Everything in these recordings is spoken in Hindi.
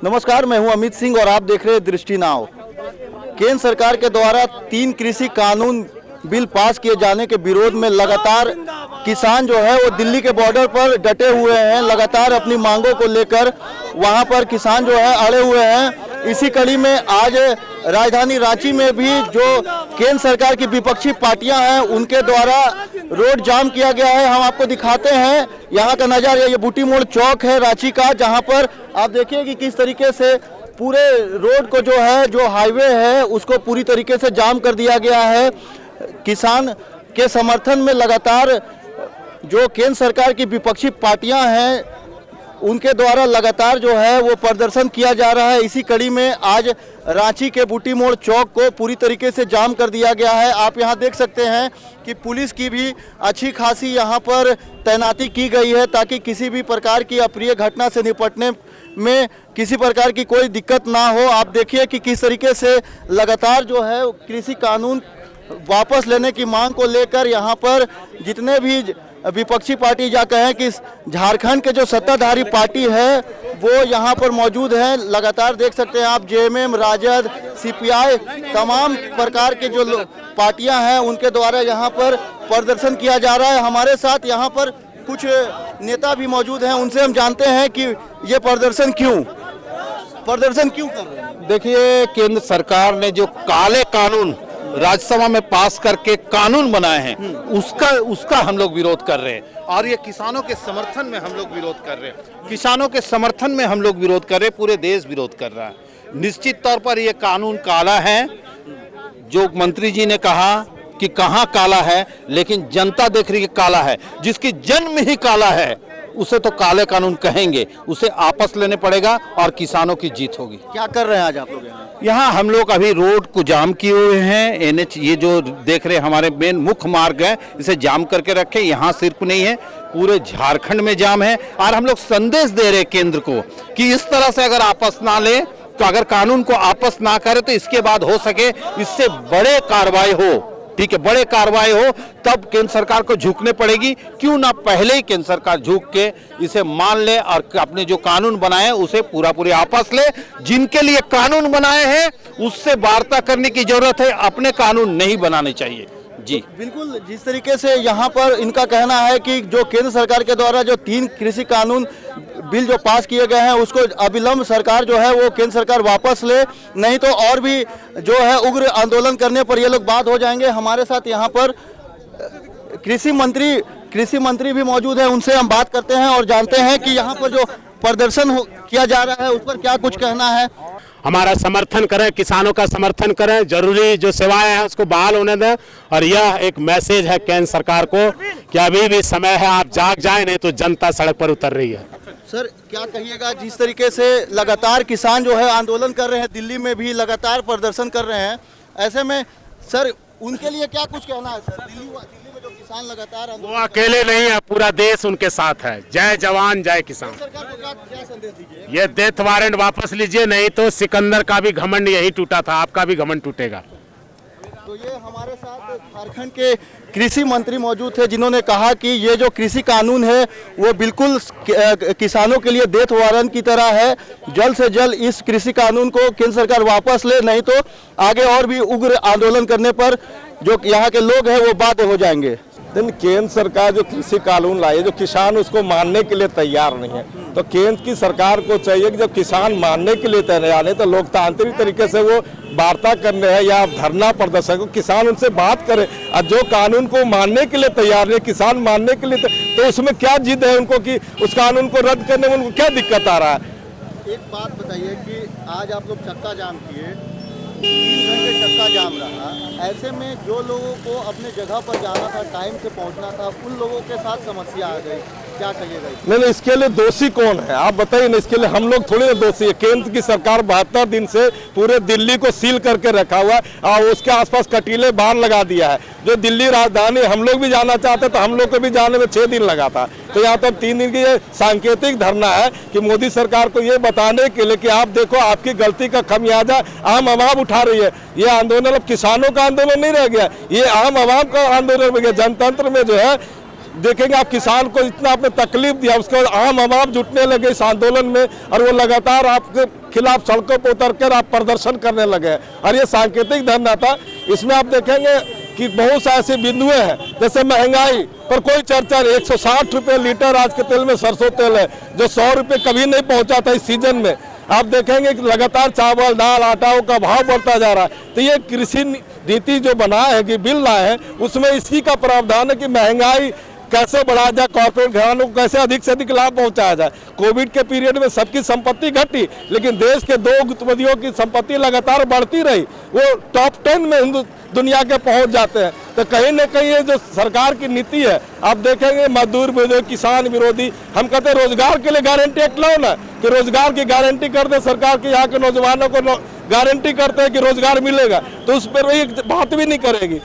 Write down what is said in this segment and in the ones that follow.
नमस्कार, मैं हूं अमित सिंह और आप देख रहे हैं दृष्टि नाव। केंद्र सरकार के द्वारा 3 कृषि कानून बिल पास किए जाने के विरोध में लगातार किसान जो है वो दिल्ली के बॉर्डर पर डटे हुए हैं। लगातार अपनी मांगों को लेकर वहां पर किसान जो है अड़े हुए हैं। इसी कड़ी में आज राजधानी रांची में भी जो केंद्र सरकार की विपक्षी पार्टियां हैं उनके द्वारा रोड जाम किया गया है। हम आपको दिखाते हैं यहाँ का नज़ारा। ये बूटी मोड़ चौक है रांची का, जहाँ पर आप देखिए कि किस तरीके से पूरे रोड को जो है, जो हाईवे है, उसको पूरी तरीके से जाम कर दिया गया है। किसान के समर्थन में लगातार जो केंद्र सरकार की विपक्षी पार्टियां हैं उनके द्वारा लगातार जो है वो प्रदर्शन किया जा रहा है। इसी कड़ी में आज रांची के बूटी मोड़ चौक को पूरी तरीके से जाम कर दिया गया है। आप यहां देख सकते हैं कि पुलिस की भी अच्छी खासी यहां पर तैनाती की गई है ताकि किसी भी प्रकार की अप्रिय घटना से निपटने में किसी प्रकार की कोई दिक्कत ना हो। आप देखिए कि किस तरीके से लगातार जो है कृषि कानून वापस लेने की मांग को लेकर यहाँ पर जितने भी विपक्षी पार्टी या कहें कि झारखंड के जो सत्ताधारी पार्टी है वो यहाँ पर मौजूद हैं। लगातार देख सकते हैं आप जेएमएम, राजद, सीपीआई, तमाम प्रकार के जो पार्टियां हैं उनके द्वारा यहाँ पर प्रदर्शन किया जा रहा है। हमारे साथ यहाँ पर कुछ नेता भी मौजूद हैं, उनसे हम जानते हैं कि ये प्रदर्शन क्यों कर रहे हैं। देखिए, केंद्र सरकार ने जो काले कानून राज्यसभा में पास करके कानून बनाए हैं उसका हम लोग विरोध कर रहे हैं और ये किसानों के समर्थन में हम लोग विरोध कर रहे हैं। किसानों के समर्थन में हम लोग विरोध कर रहे हैं, पूरे देश विरोध कर रहा है। निश्चित तौर पर ये कानून काला है। जो मंत्री जी ने कहा कि कहाँ काला है, लेकिन जनता देख रही है काला है। जिसकी जन्म ही काला है उसे तो काले कानून कहेंगे, उसे आपस लेने पड़ेगा और किसानों की जीत होगी। क्या कर रहे हैं आज आप लोग यहाँ? हम लोग अभी रोड को जाम किए हुए हैं। एनएच ये जो देख रहे हैं हमारे मेन मुख्य मार्ग है, इसे जाम करके रखे। यहाँ सिर्फ नहीं है, पूरे झारखंड में जाम है और हम लोग संदेश दे रहे हैं केंद्र को कि इस तरह से अगर आपस ना ले तो अगर कानून को आपस ना करे तो इसके बाद हो सके इससे बड़े कार्रवाई हो। ठीक है, बड़े कार्रवाई हो तब केंद्र सरकार को झुकने पड़ेगी। क्यों ना पहले ही केंद्र सरकार झुक के इसे मान ले और अपने जो कानून बनाए उसे पूरी आपस ले। जिनके लिए कानून बनाए हैं उससे वार्ता करने की जरूरत है, अपने कानून नहीं बनाने चाहिए। जी बिल्कुल, जिस तरीके से यहाँ पर इनका कहना है कि जो केंद्र सरकार के द्वारा जो 3 कृषि कानून बिल जो पास किए गए हैं उसको अविलंब सरकार जो है वो केंद्र सरकार वापस ले, नहीं तो और भी जो है उग्र आंदोलन करने पर ये लोग बात हो जाएंगे। हमारे साथ यहाँ पर कृषि मंत्री भी मौजूद है, उनसे हम बात करते हैं और जानते हैं कि यहाँ पर जो प्रदर्शन किया जा रहा है उस पर क्या कुछ कहना है। हमारा समर्थन करें, किसानों का समर्थन करें, जरूरी जो सेवाएं हैं उसको बहाल होने दें। और यह एक मैसेज है केंद्र सरकार को कि अभी भी समय है, आप जाग जाएं, नहीं तो जनता सड़क पर उतर रही है। सर क्या कहिएगा, जिस तरीके से लगातार किसान जो है आंदोलन कर रहे हैं, दिल्ली में भी लगातार प्रदर्शन कर रहे हैं, ऐसे में सर उनके लिए क्या कुछ कहना है? सर दिल्ली में जो किसान लगातार वो अकेले नहीं है, पूरा देश उनके साथ है। जय जवान जय किसान। सरकार को क्या संदेश दीजिए? ये डेथ वारंट वापस लीजिए, नहीं तो सिकंदर का भी घमंड यही टूटा था, आपका भी घमंड टूटेगा। तो ये हमारे साथ झारखंड के कृषि मंत्री मौजूद थे जिन्होंने कहा कि ये जो कृषि कानून है वो बिल्कुल किसानों के लिए डेथ वारंट की तरह है। जल्द से जल्द इस कृषि कानून को केंद्र सरकार वापस ले, नहीं तो आगे और भी उग्र आंदोलन करने पर जो यहाँ के लोग हैं वो बाध्य हो जाएंगे। केंद्र सरकार जो कृषि कानून लाई है, जो किसान उसको मानने के लिए तैयार नहीं है, तो केंद्र की सरकार को चाहिए कि जब किसान मानने के लिए तैयार नहीं तो लोकतांत्रिक तरीके से वो वार्ता करने है या धरना प्रदर्शन, किसान उनसे बात करे। और जो कानून को मानने के लिए तैयार नहीं, किसान मानने के लिए तो उसमें क्या जिद है उनको कि उस कानून को रद्द करने में उनको क्या दिक्कत आ रहा है? एक बात बताइए कि आज आप लोग चक्का जाम किए, 3 घंटे चक्का जाम रहा, ऐसे में जो लोगों को अपने जगह पर जाना था, टाइम से पहुंचना था, उन लोगों के साथ समस्या आ गई, क्या कहिएगा? नहीं, इसके लिए दोषी कौन है आप बताइए ना। इसके लिए हम लोग थोड़ी ना दोषी है। केंद्र की सरकार 72 दिन से पूरे दिल्ली को सील करके रखा हुआ है और उसके आसपास कटीले बांध लगा दिया है। जो दिल्ली राजधानी हम लोग भी जाना चाहते तो हम लोग को भी जाने में 6 दिन लगा था। तो यहाँ तो 3 दिन की ये सांकेतिक धरना है कि मोदी सरकार को ये बताने के लिए कि आप देखो आपकी गलती का खमियाजा आम आवाम उठा रही है। ये आंदोलन अब किसानों का आंदोलन नहीं रह गया, ये आम आवाम का आंदोलन हो गया। जनतंत्र में जो है देखेंगे आप किसान को इतना आपने तकलीफ दिया, उसके बाद आम आवाम जुटने लगे इस आंदोलन में और वो लगातार आपके खिलाफ सड़कों पर उतरकर आप प्रदर्शन करने लगे और ये सांकेतिक धरना था। इसमें आप देखेंगे कि बहुत से ऐसे बिंदुए हैं, जैसे महंगाई पर कोई चर्चा नहीं। 160 रुपये लीटर आज के तेल में सरसों तेल है, जो 100 रुपये कभी नहीं पहुंचा था इस सीजन में। आप देखेंगे कि लगातार चावल दाल आटाओं का भाव बढ़ता जा रहा है। तो ये कृषि नीति जो बना है कि बिल लाए हैं, उसमें इसी का प्रावधान है कि महंगाई कैसे बढ़ाया जाए, कॉर्पोरेट घरानों को कैसे अधिक से अधिक लाभ पहुंचाया जाए। कोविड के पीरियड में सबकी संपत्ति घटी, लेकिन देश के 2 गुटपतियों की संपत्ति लगातार बढ़ती रही, वो टॉप 10 में दुनिया के पहुंच जाते हैं। तो कहीं न कहीं ये जो सरकार की नीति है, आप देखेंगे मजदूर विरोधी, किसान विरोधी। हम कहते हैं रोजगार के लिए गारंटी एक्ट लाओ ना, कि रोजगार की गारंटी कर दे सरकार की, यहाँ के नौजवानों को गारंटी करते हैं कि रोजगार मिलेगा, तो उस पर वही बात भी नहीं करेगी।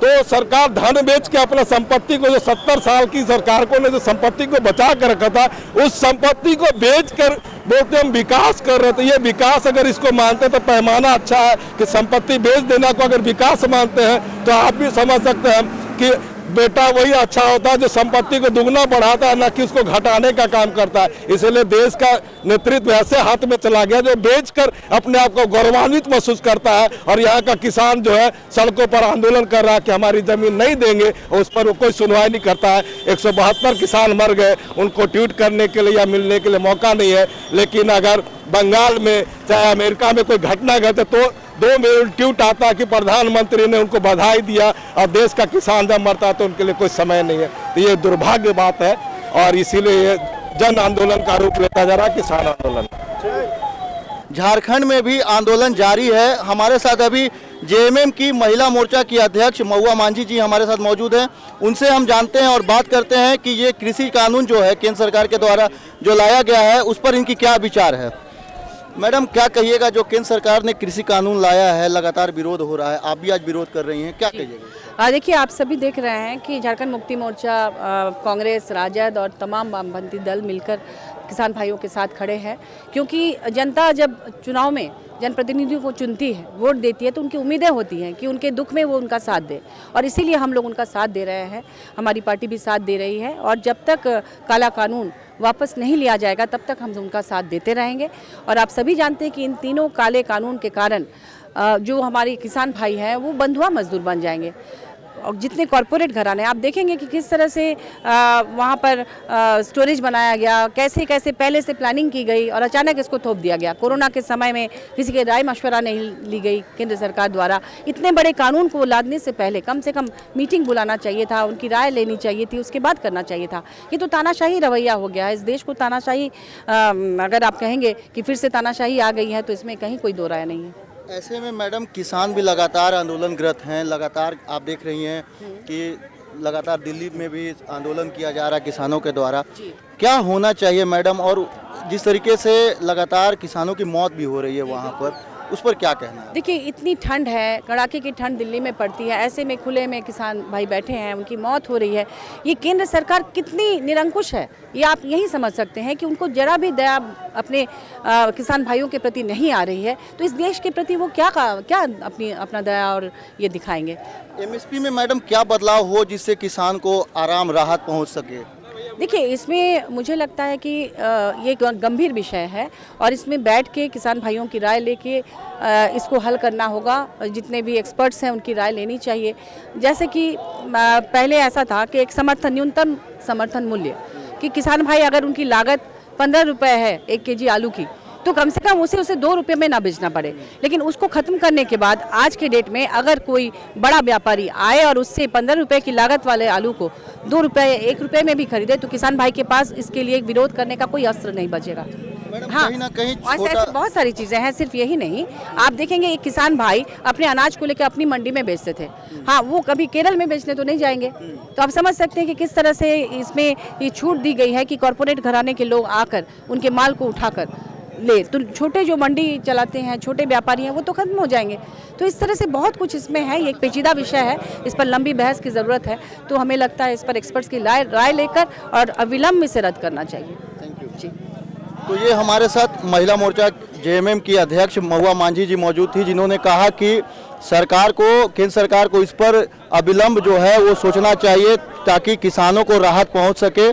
तो सरकार धन बेच के अपना संपत्ति को, जो 70 साल की सरकार को ने जो संपत्ति को बचा कर रखा था, उस संपत्ति को बेच कर बोलते हम विकास कर रहे थे। ये विकास अगर इसको मानते तो पैमाना अच्छा है कि संपत्ति बेच देना को अगर विकास मानते हैं, तो आप भी समझ सकते हैं कि बेटा वही अच्छा होता है जो संपत्ति को दुगना बढ़ाता है, ना कि उसको घटाने का काम करता है। इसलिए देश का नेतृत्व ऐसे हाथ में चला गया जो बेचकर अपने आप को गौरवान्वित महसूस करता है, और यहाँ का किसान जो है सड़कों पर आंदोलन कर रहा है कि हमारी जमीन नहीं देंगे, और उस पर वो कोई सुनवाई नहीं करता है। 172 किसान मर गए, उनको ट्वीट करने के लिए या मिलने के लिए मौका नहीं है। लेकिन अगर बंगाल में चाहे अमेरिका में कोई घटना घटे तो 2 मिनट ट्वीट आता है कि प्रधानमंत्री ने उनको बधाई दिया, और देश का किसान जब मरता है तो उनके लिए कोई समय नहीं है। तो ये दुर्भाग्य बात है, और इसीलिए ये जन आंदोलन का रूप लेता जा रहा है, किसान आंदोलन। झारखंड में भी आंदोलन जारी है। हमारे साथ अभी जेएमएम की महिला मोर्चा की अध्यक्ष महुआ मांझी जी हमारे साथ मौजूद हैं। उनसे हम जानते हैं और बात करते हैं कि ये कृषि कानून जो है केंद्र सरकार के द्वारा जो लाया गया है, उस पर इनकी क्या विचार है। मैडम, क्या कहिएगा, जो केंद्र सरकार ने कृषि कानून लाया है, लगातार विरोध हो रहा है, आप भी आज विरोध कर रही हैं, क्या कहिएगा। देखिए, आप सभी देख रहे हैं कि झारखंड मुक्ति मोर्चा, कांग्रेस, राजद और तमाम वामपंथी दल मिलकर किसान भाइयों के साथ खड़े हैं, क्योंकि जनता जब चुनाव में जनप्रतिनिधियों को चुनती है, वोट देती है, तो उनकी उम्मीदें होती हैं कि उनके दुख में वो उनका साथ दे, और इसीलिए हम लोग उनका साथ दे रहे हैं। हमारी पार्टी भी साथ दे रही है, और जब तक काला कानून वापस नहीं लिया जाएगा तब तक हम उनका साथ देते रहेंगे। और आप सभी जानते हैं कि इन तीनों काले कानून के कारण जो हमारे किसान भाई हैं वो बंधुआ मजदूर बन जाएंगे। और जितने कॉरपोरेट घराने, आप देखेंगे कि किस तरह से वहाँ पर स्टोरेज बनाया गया, कैसे कैसे पहले से प्लानिंग की गई और अचानक इसको थोप दिया गया। कोरोना के समय में किसी के राय मशवरा नहीं ली गई केंद्र सरकार द्वारा। इतने बड़े कानून को लादने से पहले कम से कम मीटिंग बुलाना चाहिए था, उनकी राय लेनी चाहिए थी, उसके बाद करना चाहिए था। ये तो तानाशाही रवैया हो गया है। इस देश को तानाशाही, अगर आप कहेंगे कि फिर से तानाशाही आ गई है, तो इसमें कहीं कोई दो राय नहीं है। ऐसे में मैडम, किसान भी लगातार आंदोलनरत हैं। लगातार आप देख रही हैं कि लगातार दिल्ली में भी आंदोलन किया जा रहा है किसानों के द्वारा। क्या होना चाहिए मैडम, और जिस तरीके से लगातार किसानों की मौत भी हो रही है वहाँ पर, उस पर क्या कहना है। देखिए, इतनी ठंड है, कड़ाके की ठंड दिल्ली में पड़ती है, ऐसे में खुले में किसान भाई बैठे हैं, उनकी मौत हो रही है। ये केंद्र सरकार कितनी निरंकुश है, ये आप यही समझ सकते हैं कि उनको जरा भी दया अपने किसान भाइयों के प्रति नहीं आ रही है। तो इस देश के प्रति वो क्या अपना दया और ये दिखाएंगे। एमएसपी में मैडम क्या बदलाव हो जिससे किसान को आराम राहत पहुँच सके। देखिए, इसमें मुझे लगता है कि ये गंभीर विषय है, और इसमें बैठ के किसान भाइयों की राय लेके इसको हल करना होगा। जितने भी एक्सपर्ट्स हैं उनकी राय लेनी चाहिए। जैसे कि पहले ऐसा था कि एक न्यूनतम समर्थन मूल्य, कि किसान भाई अगर उनकी लागत 15 रुपये है 1 केजी आलू की, तो कम से कम उसे 2 रुपये में ना बेचना पड़े। लेकिन उसको ख़त्म करने के बाद आज के डेट में अगर कोई बड़ा व्यापारी आए और उससे 15 रुपये की लागत वाले आलू को 2 रुपये 1 रुपये में भी खरीदे, तो किसान भाई के पास इसके लिए विरोध करने का कोई अस्त्र नहीं बचेगा। हाँ, कहीं ना कहीं ऐसी बहुत सारी चीज़ें हैं, सिर्फ यही नहीं। आप देखेंगे एक किसान भाई अपने अनाज को लेकर अपनी मंडी में बेचते थे। हाँ, वो कभी केरल में बेचने तो नहीं जाएंगे। तो आप समझ सकते हैं कि किस तरह से इसमें ये छूट दी गई है कि कॉरपोरेट घराने के लोग आकर उनके माल को उठाकर ले, तो छोटे जो मंडी चलाते हैं, छोटे व्यापारी हैं, वो तो खत्म हो जाएंगे। तो इस तरह से बहुत कुछ इसमें है। ये एक पेचीदा विषय है, इस पर लंबी बहस की ज़रूरत है। तो हमें लगता है इस पर एक्सपर्ट्स की राय लेकर और अविलंब इसे रद्द करना चाहिए। थैंक यू जी। तो ये हमारे साथ महिला मोर्चा जेएमएम की अध्यक्ष महुआ मांझी जी मौजूद थी, जिन्होंने कहा कि सरकार को, केंद्र सरकार को इस पर अविलंब जो है वो सोचना चाहिए। ताकि किसानों को राहत पहुंच सके।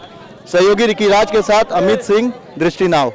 सहयोगी रिकी राज के साथ अमित सिंह, दृष्टि नाव।